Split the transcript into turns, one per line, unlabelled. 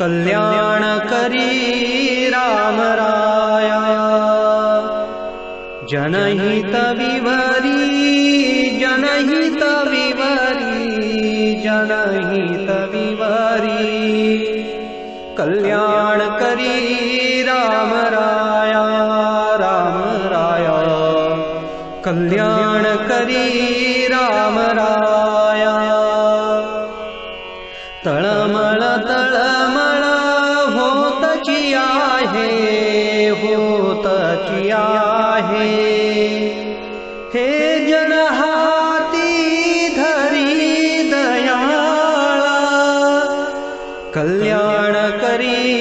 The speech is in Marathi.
कल्याण करी राम राया। जनहित विवरी जनहित विवरी जनहित विवरी कल्याण करी राम राया राम राया। कल्याण करी राम राया। तळमळ तळमळ होतची आहे होतची आहे। हे जन हाती धरी दयाळा कल्याण करी